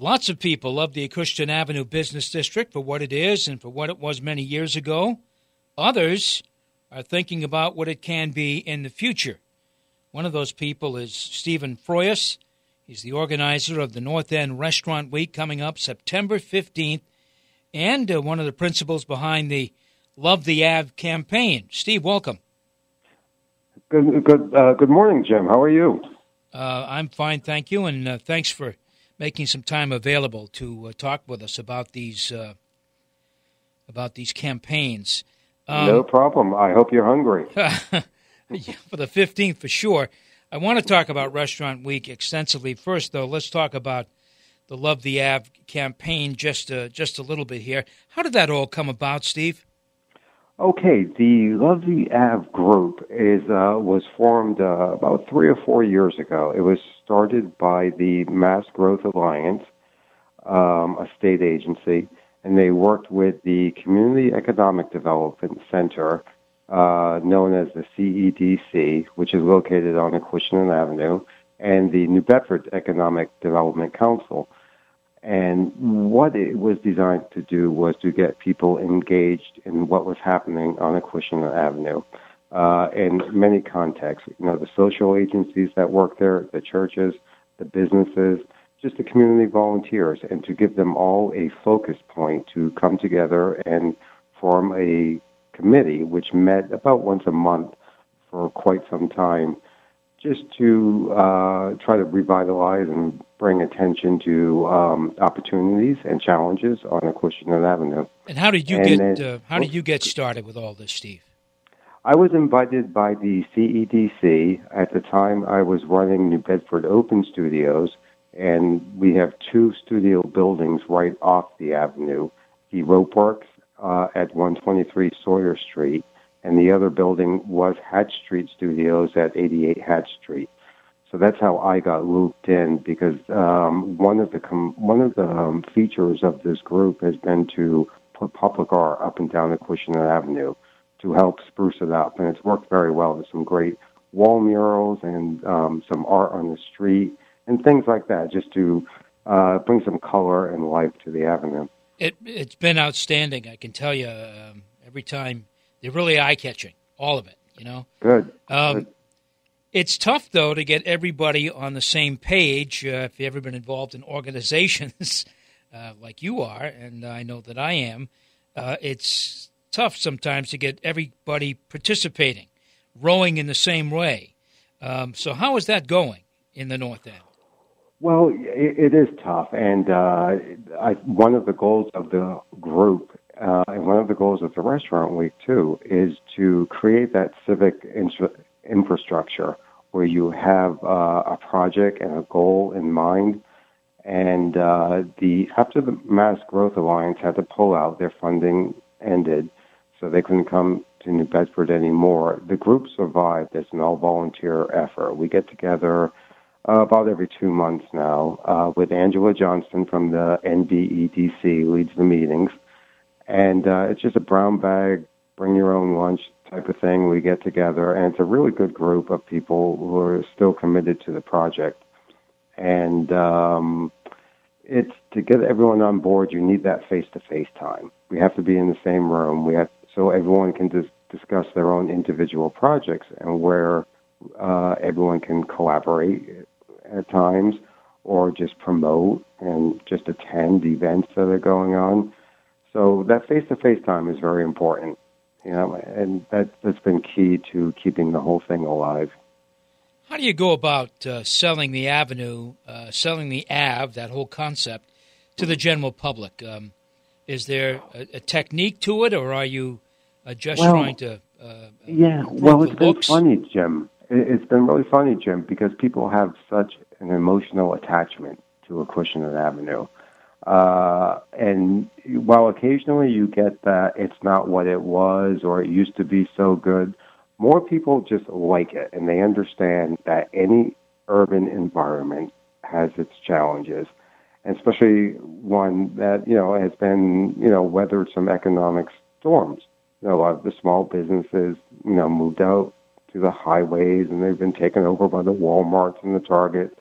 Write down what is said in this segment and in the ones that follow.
Lots of people love the Acushnet Avenue Business District for what it is and for what it was many years ago. Others are thinking about what it can be in the future. One of those people is Stephen Froyas. He's the organizer of the North End Restaurant Week coming up September 15th and one of the principals behind the Love the Ave campaign. Steve, welcome. Good morning, Jim. How are you? I'm fine, thank you, and thanks for making some time available to talk with us about these campaigns. No problem. I hope you're hungry. For the 15th, for sure. I want to talk about Restaurant Week extensively. First, though, let's talk about the Love the Ave campaign just a little bit here. How did that all come about, Steve? Okay, the Love the Ave group was formed about 3 or 4 years ago. It was started by the Mass Growth Alliance, a state agency, and they worked with the Community Economic Development Center, known as the CEDC, which is located on Acushnet Avenue, and the New Bedford Economic Development Council. And what it was designed to do was to get people engaged in what was happening on Acushnet Avenue in many contexts. You know, the social agencies that work there, the churches, the businesses, just the community volunteers, and to give them all a focus point to come together and form a committee which met about once a month for quite some time, just to try to revitalize and bring attention to opportunities and challenges on Acushnet Avenue. And how did you get started with all this, Steve? I was invited by the CEDC. At the time, I was running New Bedford Open Studios, and we have 2 studio buildings right off the avenue. The Rope Works at 123 Sawyer Street, and the other building was Hatch Street Studios at 88 Hatch Street. So that's how I got looped in, because one of the features of this group has been to put public art up and down Acushnet Avenue to help spruce it up, and it's worked very well. There's some great wall murals and some art on the street and things like that, just to bring some color and life to the avenue. It's been outstanding, I can tell you. Every time, they're really eye-catching, all of it, you know. Good. It's tough, though, to get everybody on the same page. If you've ever been involved in organizations like you are, and I know that I am, it's tough sometimes to get everybody participating, rowing in the same way. So how is that going in the North End? Well, it is tough, and one of the goals of the group and one of the goals of the Restaurant Week, too, is to create that civic infrastructure where you have a project and a goal in mind. And after the Mass Growth Alliance had to pull out, their funding ended, so they couldn't come to New Bedford anymore. The group survived as an all-volunteer effort. We get together about every 2 months now with Angela Johnston from the NBEDC, leads the meetings. And it's just a brown bag, bring your own lunch type of thing. We get together, and it's a really good group of people who are still committed to the project. And it's to get everyone on board, you need that face-to-face time. We have to be in the same room. So everyone can discuss their own individual projects, and where everyone can collaborate at times or just promote and just attend events that are going on. So that face-to-face time is very important, you know, and that's been key to keeping the whole thing alive. How do you go about selling the avenue, selling the Ave, that whole concept, to the general public? Is there a technique to it, or are you just trying to it's been funny, Jim. It's been really funny, Jim, because people have such an emotional attachment to Acushnet Avenue. And while occasionally you get that it's not what it was or it used to be so good, more people just like it, and they understand that any urban environment has its challenges, and especially one that, you know, has been, you know, weathered some economic storms. You know, a lot of the small businesses, you know, moved out to the highways, and they've been taken over by the Walmarts and the Targets.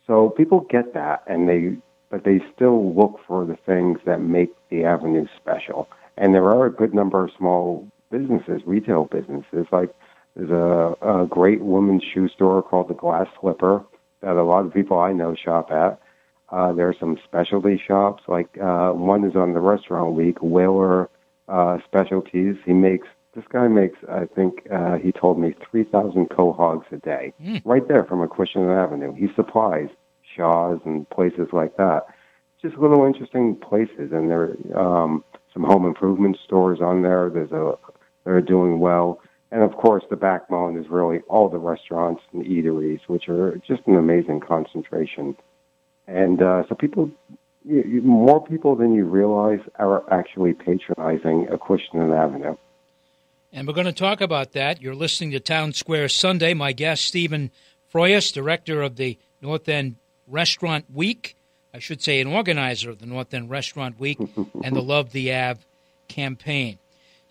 So people get that, and they but they still look for the things that make the avenue special. And there are a good number of small businesses, retail businesses, like there's a great women's shoe store called the Glass Slipper that a lot of people I know shop at. There are some specialty shops, like one is on the Restaurant Week, Whaler Specialties. This guy makes, I think he told me, 3,000 quahogs a day, right there from Acushnet Avenue. He supplies Shaw's and places like that. Just little interesting places, and there are some home improvement stores on there. They're doing well. And, of course, the backbone is really all the restaurants and eateries, which are just an amazing concentration. And so more people than you realize are actually patronizing Acushnet Avenue. And we're going to talk about that. You're listening to Town Square Sunday. My guest, Stephen Froyas, director of the North End Restaurant Week. I should say an organizer of the North End Restaurant Week and the Love the Ave campaign.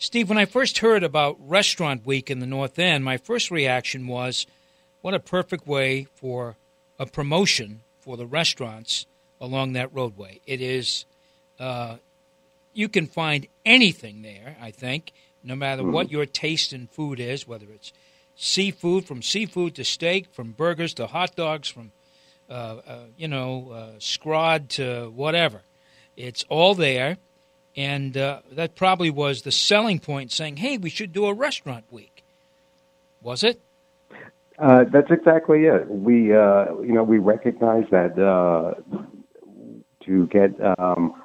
Steve, when I first heard about Restaurant Week in the North End, my first reaction was, what a perfect way for a promotion for the restaurants along that roadway. It is, you can find anything there, I think, no matter what your taste in food is, whether it's seafood, from seafood to steak, from burgers to hot dogs, from, scrod to whatever. It's all there. And that probably was the selling point, saying, hey, we should do a restaurant week. Was it? That's exactly it. We recognize that to get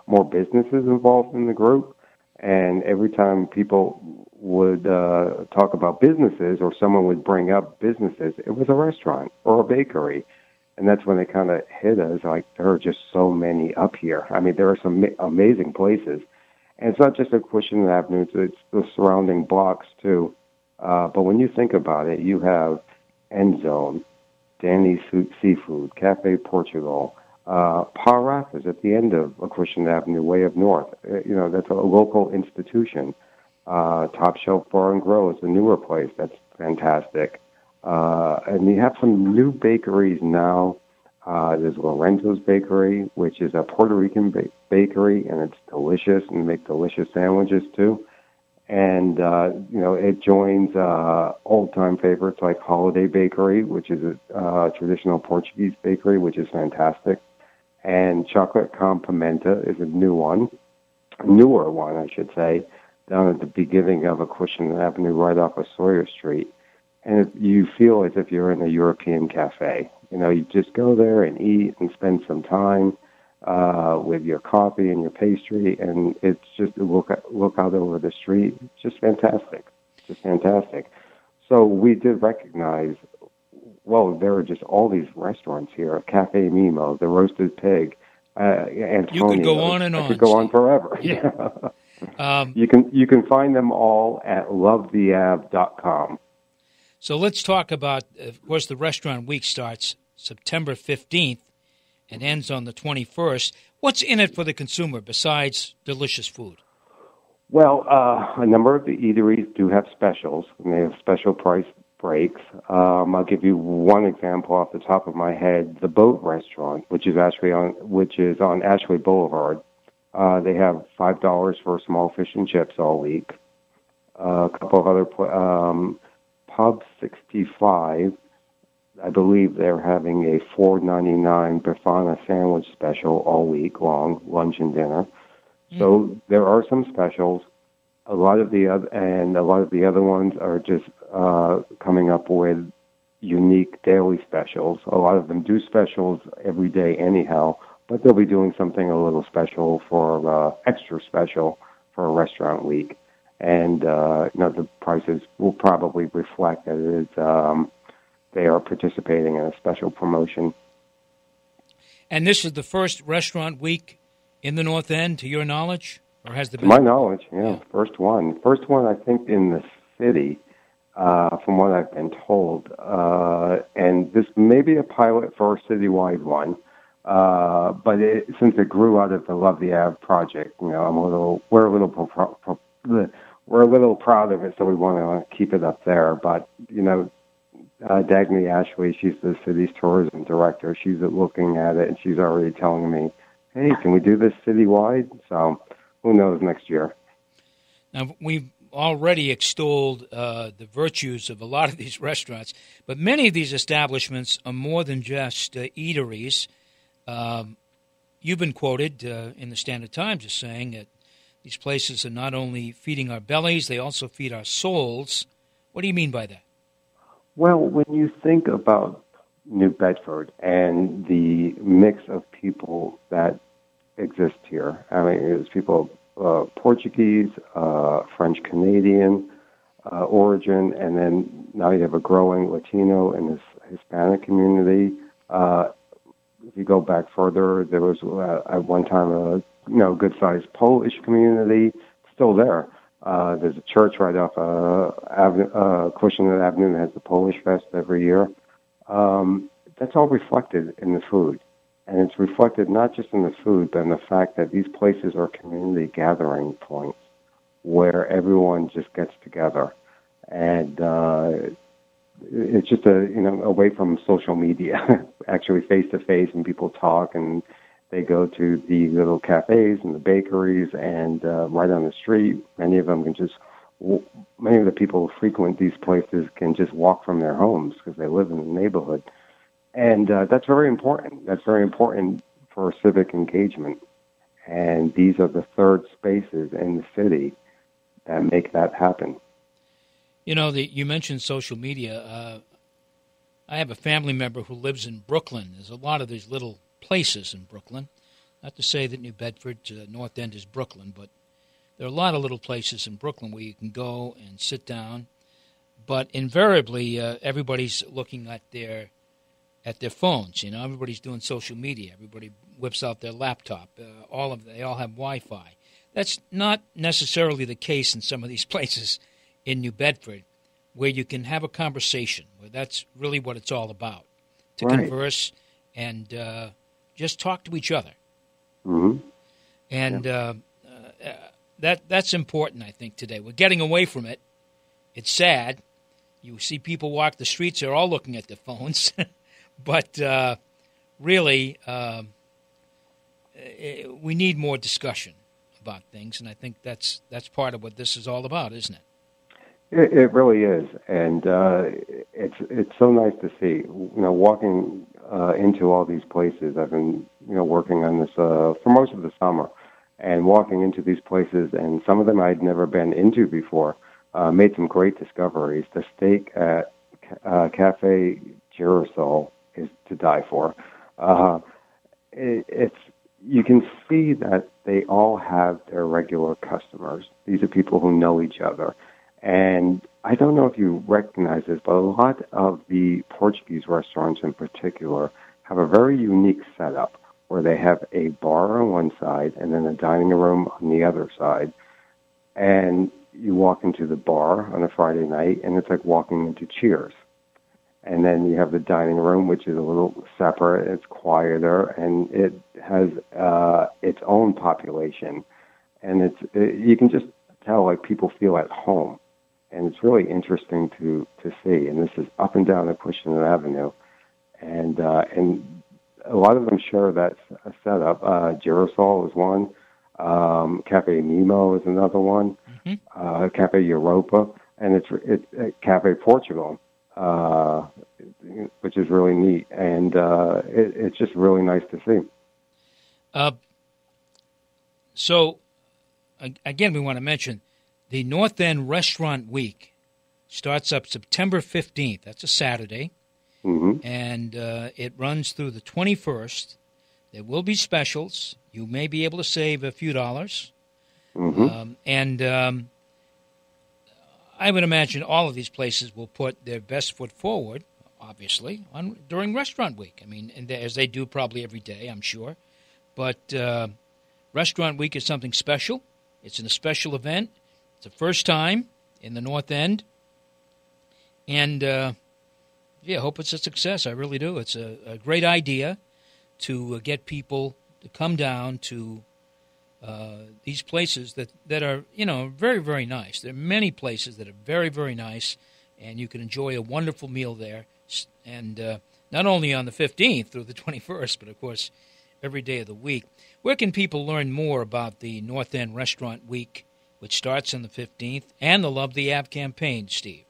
more businesses involved in the group, and every time people would talk about businesses or someone would bring up businesses, it was a restaurant or a bakery. And that's when it kind of hit us, like, there are just so many up here. I mean, there are some amazing places. And it's not just Acushnet Avenue, it's the surrounding blocks, too. But when you think about it, you have End Zone, Danny's Seafood, Cafe Portugal, Paraf is at the end of Acushnet Avenue, way up north. That's a local institution. Top Shelf Bar and Grill is the newer place. That's fantastic. And you have some new bakeries now. There's Lorenzo's Bakery, which is a Puerto Rican bakery, and it's delicious, and they make delicious sandwiches, too. And, it joins old-time favorites like Holiday Bakery, which is a traditional Portuguese bakery, which is fantastic. And Chocolate con Pimenta is a newer one, I should say, down at the beginning of Acushnet Avenue, right off of Sawyer Street. And you feel as if you're in a European cafe. You just go there and eat and spend some time with your coffee and your pastry, and it's just look out over the street. It's just fantastic. So we did recognize, there are just all these restaurants here, Cafe Mimo, the Roasted Pig, Antonio's. You could go on and on. I could go on forever. Yeah. You can find them all at lovetheave.com. So let's talk about, of course, the Restaurant Week starts September 15th and ends on the 21st. What's in it for the consumer besides delicious food? Well, a number of the eateries do have specials, and they have special price breaks. I'll give you one example off the top of my head. The Boat Restaurant, which is on Ashley Boulevard. They have $5 for small fish and chips all week. A couple of other Pub 65, I believe they're having a $4.99 Befana sandwich special all week long, lunch and dinner. So there are some specials. A lot of the other ones are just coming up with unique daily specials. A lot of them do specials every day anyhow, but they'll be doing something a little special for extra special for a restaurant week. And the prices will probably reflect that it is they are participating in a special promotion. And this is the first restaurant week in the North End, to your knowledge, or has there been? To my knowledge, yeah. First one, I think, in the city, from what I've been told. And this may be a pilot for a citywide one, but since it grew out of the Love the Ave project, we're a little proud of it, so we want to keep it up there. But Dagny Ashley, she's the city's tourism director. She's looking at it, and she's already telling me, hey, can we do this citywide? So who knows next year? Now, we've already extolled the virtues of a lot of these restaurants, but many of these establishments are more than just eateries. You've been quoted in the Standard Times as saying that these places are not only feeding our bellies, they also feed our souls. What do you mean by that? Well, when you think about New Bedford and the mix of people that exist here, I mean, there's people Portuguese, French Canadian origin, and then now you have a growing Latino and Hispanic community. If you go back further, there was at one time a good-sized Polish community still there. There's a church right off Cushing Avenue that has the Polish Fest every year. That's all reflected in the food. And it's reflected not just in the food, but in the fact that these places are community gathering points where everyone just gets together. And it's just away from social media, actually face-to-face, and people talk, and they go to the little cafes and the bakeries, and right on the street, many of the people who frequent these places can just walk from their homes because they live in the neighborhood. And that's very important. That's very important for civic engagement. And these are the third spaces in the city that make that happen. You know, you mentioned social media. I have a family member who lives in Brooklyn. There's a lot of these little places in Brooklyn. Not to say that New Bedford, North End is Brooklyn, but there are a lot of little places in Brooklyn where you can go and sit down. But invariably, everybody's looking at their phones. You know, everybody's doing social media. Everybody whips out their laptop. They all have Wi-Fi. That's not necessarily the case in some of these places in New Bedford, where you can have a conversation, where that's really what it's all about, to converse and just talk to each other. Mm-hmm. And that's important, I think, today. We're getting away from it. It's sad. You see people walk the streets, they're all looking at their phones. But really, we need more discussion about things, and I think that's part of what this is all about, isn't it? It really is, and it's so nice to see. Walking into all these places. I've been working on this for most of the summer, and walking into these places, and some of them I'd never been into before. Made some great discoveries. The steak at Cafe Girasol is to die for. You can see that they all have their regular customers. These are people who know each other. And I don't know if you recognize this, but a lot of the Portuguese restaurants in particular have a very unique setup where they have a bar on one side and then a dining room on the other side. And you walk into the bar on a Friday night, and it's like walking into Cheers. And then you have the dining room, which is a little separate. It's quieter, and it has its own population. And you can just tell like people feel at home. And it's really interesting to see. And this is up and down the Cushing Avenue. And a lot of them share that setup. Girasol is one. Cafe Nemo is another one. Mm-hmm. Cafe Europa. And it's Cafe Portugal, which is really neat. And it's just really nice to see. So, again, we want to mention the North End Restaurant Week starts up September 15th. That's a Saturday. Mm-hmm. And it runs through the 21st. There will be specials. You may be able to save a few dollars. Mm-hmm. I would imagine all of these places will put their best foot forward, obviously, during Restaurant Week. I mean, as they do probably every day, I'm sure. But Restaurant Week is something special. It's a special event. It's the first time in the North End. And, I hope it's a success. I really do. It's a great idea to get people to come down to these places that are, very, very nice. There are many places that are very, very nice, and you can enjoy a wonderful meal there. And not only on the 15th through the 21st, but, of course, every day of the week. Where can people learn more about the North End Restaurant Week, which starts on the 15th, and the Love the Ave campaign, Steve?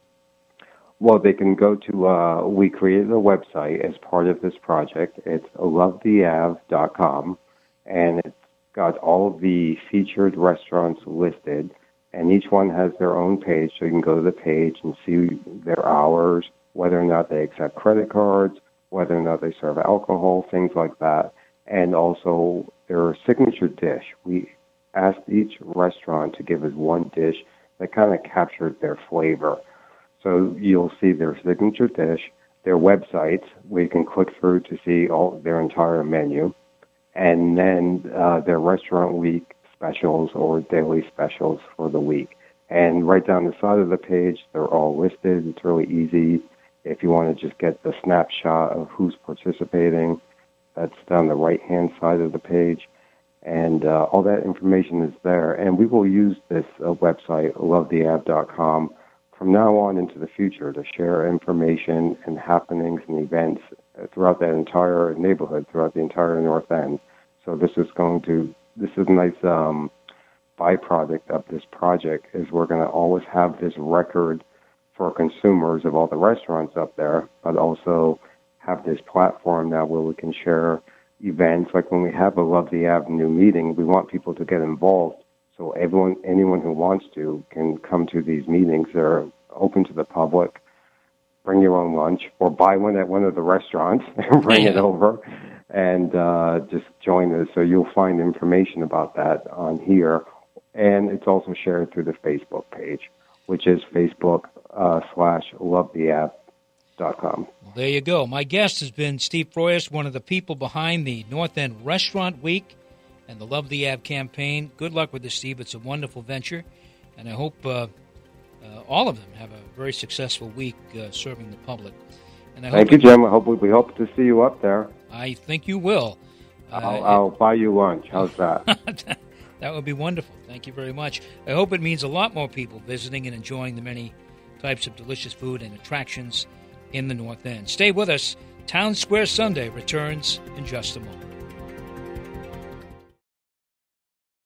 Well, they can go to, we created a website as part of this project. It's lovetheave.com, and it's got all of the featured restaurants listed, and each one has their own page, so you can go to the page and see their hours, whether or not they accept credit cards, whether or not they serve alcohol, things like that, and also their signature dish. We asked each restaurant to give us one dish that kind of captured their flavor. So you'll see their signature dish, their websites, where you can click through to see all their entire menu, and then their restaurant week specials or daily specials for the week. And right down the side of the page, they're all listed. It's really easy. If you want to just get the snapshot of who's participating, that's down the right-hand side of the page. And all that information is there. And we will use this website, lovetheave.com, from now on into the future to share information and happenings and events throughout that entire neighborhood, throughout the entire North End. So this is a nice byproduct of this project, is we're going to always have this record for consumers of all the restaurants up there, but also have this platform now where we can share events. Like when we have a Love the Avenue meeting, we want people to get involved. So anyone who wants to can come to these meetings. They're open to the public. Bring your own lunch or buy one at one of the restaurants and bring it over and just join us. So you'll find information about that on here. And it's also shared through the Facebook page, which is Facebook/lovetheave.com. Well, there you go. My guest has been Steve Froyas, one of the people behind the North End Restaurant Week and the Love the Ave campaign. Good luck with this, Steve. It's a wonderful venture, and I hope all of them have a very successful week serving the public. And Thank you, Jim. We hope to see you up there. I think you will. I'll buy you lunch. How's that? That would be wonderful. Thank you very much. I hope it means a lot more people visiting and enjoying the many types of delicious food and attractions in the North End. Stay with us. Townsquare Sunday returns in just a moment.